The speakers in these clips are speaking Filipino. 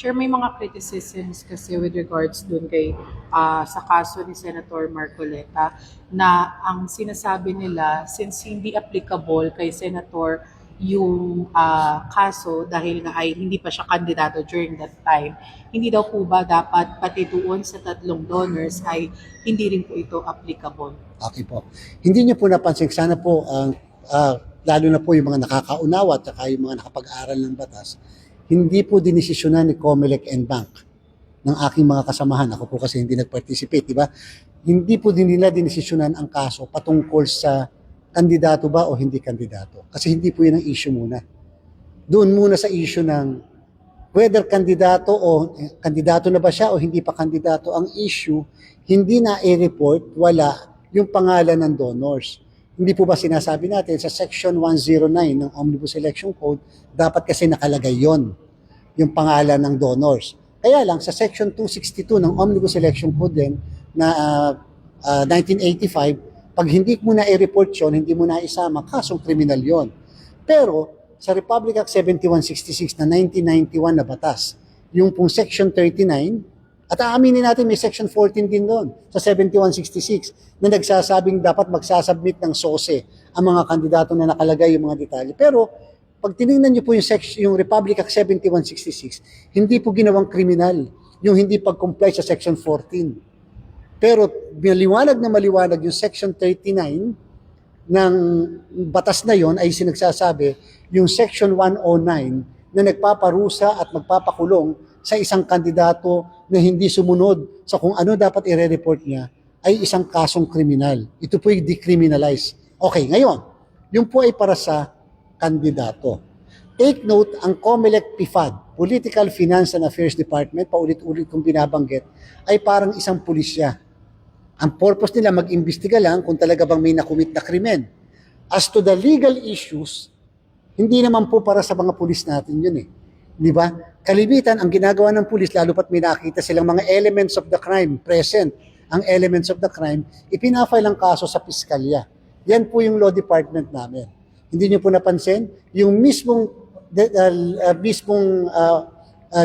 Chair, may mga criticisms kasi with regards dun kay sa kaso ni Senator Marcoleta na ang sinasabi nila since hindi applicable kay Senator yung kaso dahil nga ay hindi pa siya kandidato during that time, hindi daw po ba dapat pati doon sa tatlong donors ay hindi rin po ito applicable? Okay po. Hindi niyo po napansin, sana po, lalo na po yung mga nakakaunawa at saka yung mga nakapag-aral ng batas, hindi po dinesisyonan ni Comelec and Bank ng aking mga kasamahan. Ako po kasi hindi nag-participate, di ba? Hindi po din nila dinesisyonan ang kaso patungkol sa kandidato ba o hindi kandidato. Kasi hindi po yun ang issue muna. Doon muna sa issue ng whether kandidato o kandidato na ba siya o hindi pa kandidato. Ang issue, hindi na i-report, wala yung pangalan ng donors. Hindi po ba sinasabi natin sa Section 109 ng Omnibus Election Code, dapat kasi nakalagay yon yung pangalan ng donors. Kaya lang sa Section 262 ng Omnibus Election Code din na 1985, pag hindi mo na i-report yon, hindi mo na isama, kasong kriminal yon. Pero sa Republic Act 7166 na 1991 na batas, yung pong Section 39, at aaminin natin may Section 14 din doon sa 7166 na nagsasabing dapat magsasubmit ng SOSE ang mga kandidato na nakalagay yung mga detalye. Pero pag tinignan niyo po yung Republic Act 7166, hindi po ginawang kriminal yung hindi pag-comply sa Section 14. Pero maliwanag yung Section 39 ng batas na yon ay sinagsasabi yung Section 109 na nagpaparusa at magpapakulong sa isang kandidato na hindi sumunod sa kung ano dapat i-report niya ay isang kasong kriminal. Ito po yung decriminalize. Okay, ngayon, yung po ay para sa kandidato. Take note, ang COMELEC PIFAD, Political Finance and Affairs Department, paulit-ulit kong binabanggit, ay parang isang pulisya. Ang purpose nila mag-imbestiga lang kung talaga bang may nakumit na krimen. As to the legal issues, hindi naman po para sa mga pulis natin yun eh. Di ba? Kalimitan, ang ginagawa ng pulis, lalo pat may nakita silang mga elements of the crime present, ang elements of the crime, ipinafile ang kaso sa piskalya. Yan po yung law department namin. Hindi niyo po napansin? Yung mismong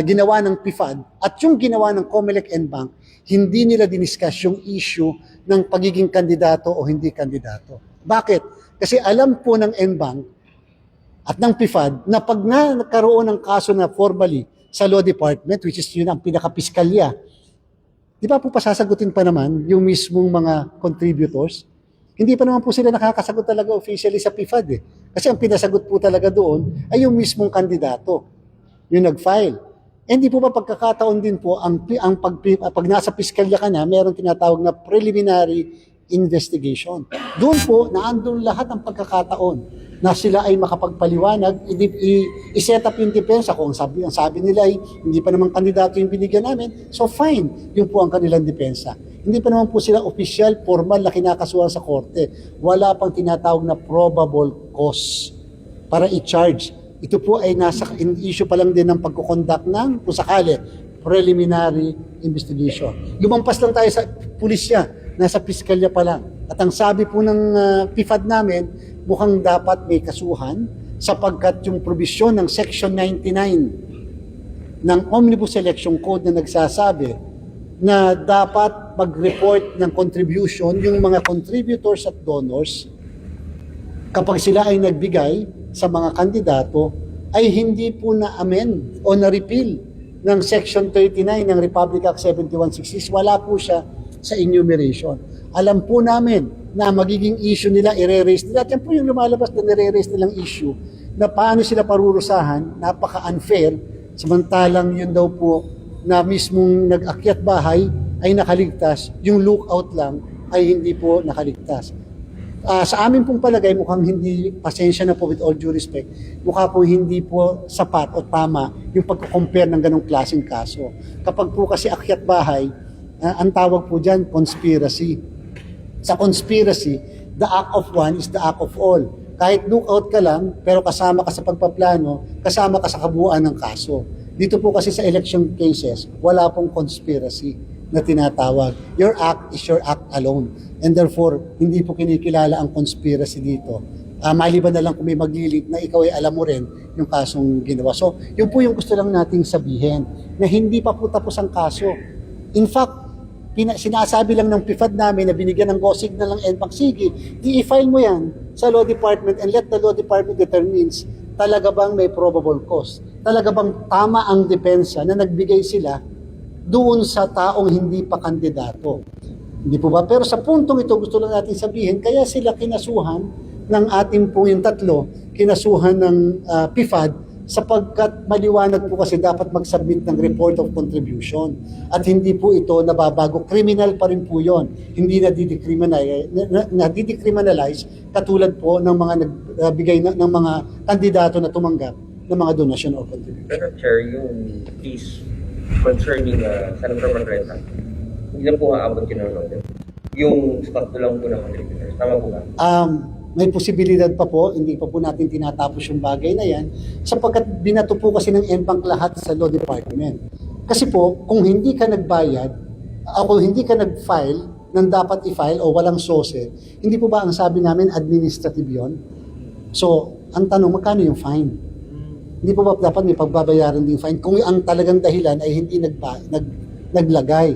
ginawa ng PIFAD at yung ginawa ng COMELEC and Bank, hindi nila diniscuss yung issue ng pagiging kandidato o hindi kandidato. Bakit? Kasi alam po ng NBank at ng PIFAD na pag nagkaroon ng kaso na formally sa law department, which is yun ang pinaka-piskalya, di ba po pasasagutin pa naman yung mismong mga contributors? Hindi pa naman po sila nakakasagot talaga officially sa PIFAD eh. Kasi ang pinasagot po talaga doon ay yung mismong kandidato, yung nag-file. Hindi po ba pagkakataon din po pag nasa piskalya ka na, meron tinatawag na preliminary investigation. Doon po, naandun lahat ng pagkakataon na sila ay makapagpaliwanag, i-set up yung depensa. Kung ang sabi nila ay hindi pa naman kandidato yung binigyan namin, so fine, yun po ang kanilang depensa. Hindi pa naman po sila official, formal na kinakasuhan sa korte. Wala pang tinatawag na probable cause para i-charge. Ito po ay nasa issue pa lang din ng pagkukonduct ng, kung sakali, preliminary investigation. Lumampas lang tayo sa pulisya, nasa piskalya pa lang. At ang sabi po ng PIFAD namin, mukhang dapat may kasuhan sapagkat yung probisyon ng Section 99 ng Omnibus Election Code na nagsasabi na dapat mag-report ng contribution yung mga contributors at donors kapag sila ay nagbigay sa mga kandidato ay hindi po na-amend o na-repeal ng Section 39 ng Republic Act 7166. Wala po siya sa enumeration. Alam po namin na magiging issue nila, i-re-raise nila. At yan po yung lumalabas na nire-raise nilang issue na paano sila parurusahan, napaka-unfair, samantalang yun daw po na mismong nag-akyat bahay ay nakaligtas, yung lookout lang ay hindi po nakaligtas. Sa amin pong palagay, mukhang hindi, pasensya na po with all due respect, mukha po hindi po sapat o tama yung pagko-compare ng ganong klaseng kaso. Kapag po kasi akyat bahay, ang tawag po dyan, conspiracy. Sa conspiracy, the act of one is the act of all. Kahit lookout ka lang, pero kasama ka sa pagpaplano, kasama ka sa kabuuan ng kaso. Dito po kasi sa election cases, wala pong conspiracy na tinatawag. Your act is your act alone. And therefore, hindi po kinikilala ang conspiracy dito. Maliban na lang kung may maglilink na ikaw ay alam mo rin yung kasong ginawa. So, yun po yung gusto lang nating sabihin, na hindi pa po tapos ang kaso. In fact, sinasabi lang ng PIFAD namin na binigyan ng go signal ng NBank, sige, i-file mo yan sa Law Department and let the Law Department determines talaga bang may probable cause. Talaga bang tama ang depensa na nagbigay sila doon sa taong hindi pa kandidato. Hindi po ba? Pero sa puntong ito, gusto lang natin sabihin, kaya sila kinasuhan ng ating pong yung tatlo, kinasuhan ng PIFAD sapagkat maliwanag po kasi dapat mag-submit ng report of contribution. At hindi po ito nababago. Criminal pa rin po yun. Hindi nadidecriminalize katulad po ng mga nagbigay ng mga kandidato na tumanggap ng mga donation or contribution. Pero Chair, yung case concerning Senator Marcoleta, hindi na po aabot yun ng notice. Yung spot lang po ng contributors. Tama po ba? May posibilidad pa po, hindi pa po natin tinatapos yung bagay na yan, sapagkat binato po kasi ng NBank lahat sa Law Department. Kasi po, kung hindi ka nagbayad, o kung hindi ka nag-file ng dapat i-file o walang sose, hindi po ba ang sabi namin administrative yon? So, ang tanong, magkano yung fine? Hindi po ba dapat may pagbabayaran din fine kung ang talagang dahilan ay hindi naglagay?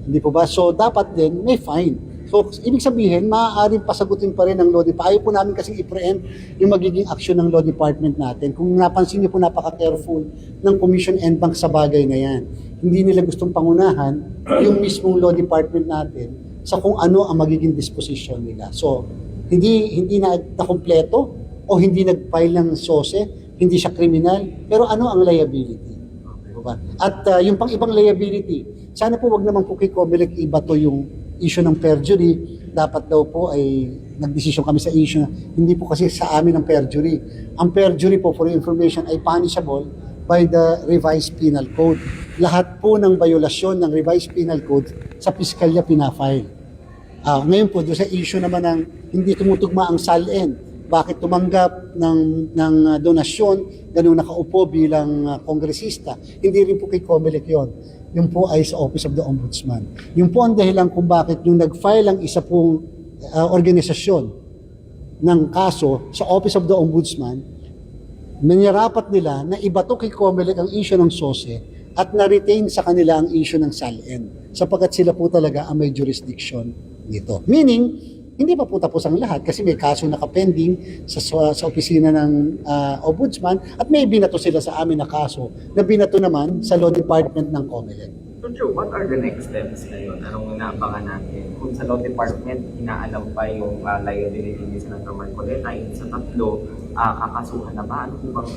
Hindi po ba? So, dapat din may fine. So, ibig sabihin, maaaring pasagutin pa rin ng Law Department. Ayaw po namin kasing i-preempt yung magiging aksyon ng Law Department natin. Kung napansin niyo po, napaka-careful ng Commission NBank sa bagay na yan. Hindi nila gustong pangunahan yung mismong Law Department natin sa kung ano ang magiging disposition nila. So, hindi na kompleto o hindi nag-file ng SOSE, hindi siya kriminal, pero ano ang liability? Diba? At yung pang ibang liability, sana po wag naman po kay Comelec ibato yung issue ng perjury. Dapat daw po ay nagdesisyon kami sa issue na hindi po kasi sa amin ang perjury. Ang perjury po, for information, ay punishable by the revised penal code. Lahat po ng violasyon ng revised penal code sa piskalya pinafile. Ngayon po, doon sa issue naman ng hindi tumutugma ang SALN, bakit tumanggap ng donasyon, ganun nakaupo bilang kongresista, hindi rin po kay Comelec yun. Yung po ay sa Office of the Ombudsman. Yung po ang dahilan kung bakit yung nag-file ang isa pong organisasyon ng kaso sa Office of the Ombudsman, nangyarapat nila na ibato kay Comelec ang issue ng SOSE at na-retain sa kanila ang issue ng SALN sapagkat sila po talaga ang may jurisdiction nito. Meaning, hindi pa po tapos ang lahat kasi may kaso nakapending sa opisina ng Ombudsman at may binato sila sa amin na kaso na binato naman sa Law Department ng Comelec. So Joe, what are the next steps ngayon? Anong inaabangan natin? Kung sa Law Department, inaalam pa yung liability ni Senator Marcoleta, yung sa tatlo, kakasuhan na ba? Ano po bang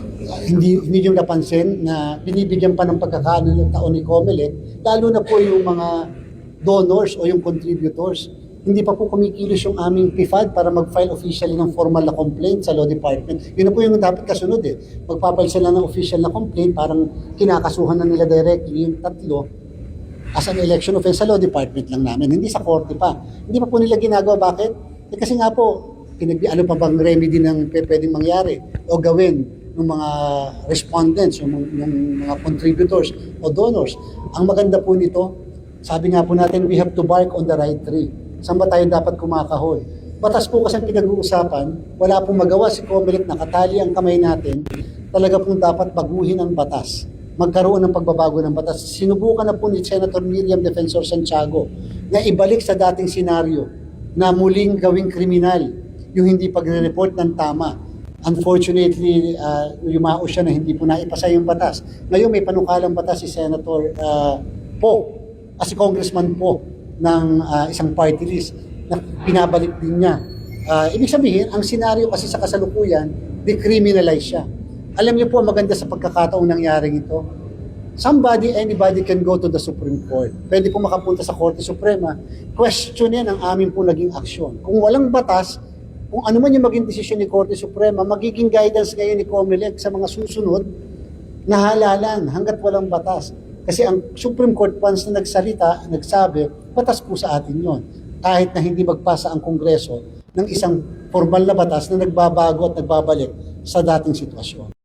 Hindi yung napansin na binibigyan pa ng pagkakaano ng taon ni Comelec, lalo na po yung mga donors o yung contributors. Hindi pa po kumikilos yung aming PIFAD para mag-file officially ng formal na complaint sa Law Department. Yun na po yung dapat kasunod eh. Magpapile sila ng official na complaint, parang kinakasuhan na nila directly yung tatlo as an election offense sa Law Department lang namin, hindi sa korte pa. Hindi pa po nila ginagawa. Bakit? Kasi nga po, ano pa bang remedy ng pwedeng mangyari o gawin ng mga respondents, ng mga contributors o donors. Ang maganda po nito, sabi nga po natin, we have to bark on the right tree. Saan ba tayo dapat kumakahon? Batas po kasi ang pinag-uusapan, wala pong magawa si Comelec, nakatali ang kamay natin, talaga pong dapat baguhin ang batas. Magkaroon ng pagbabago ng batas. Sinubukan na po ni Senator Miriam Defensor Santiago na ibalik sa dating senaryo na muling gawing kriminal yung hindi pagre-report ng tama. Unfortunately, yumao siya na hindi po naipasa yung batas. Ngayon may panukalang batas si Senator si Congressman ng isang party list na pinabalik din niya. Ibig sabihin, ang senaryo kasi sa kasalukuyan, decriminalize siya. Alam niyo po, maganda sa pagkakataong nangyaring ito, anybody can go to the Supreme Court. Pwede po makapunta sa Korte Suprema. Question yan ang amin po naging aksyon. Kung walang batas, kung ano man yung maging desisyon ni Korte Suprema, magiging guidance ngayon ni Comelec sa mga susunod na halalan hanggat walang batas. Kasi ang Supreme Court once na nagsabi, batas po sa atin yon. Kahit na hindi magpasa ang Kongreso ng isang formal na batas na nagbabago at nagbabalik sa dating sitwasyon.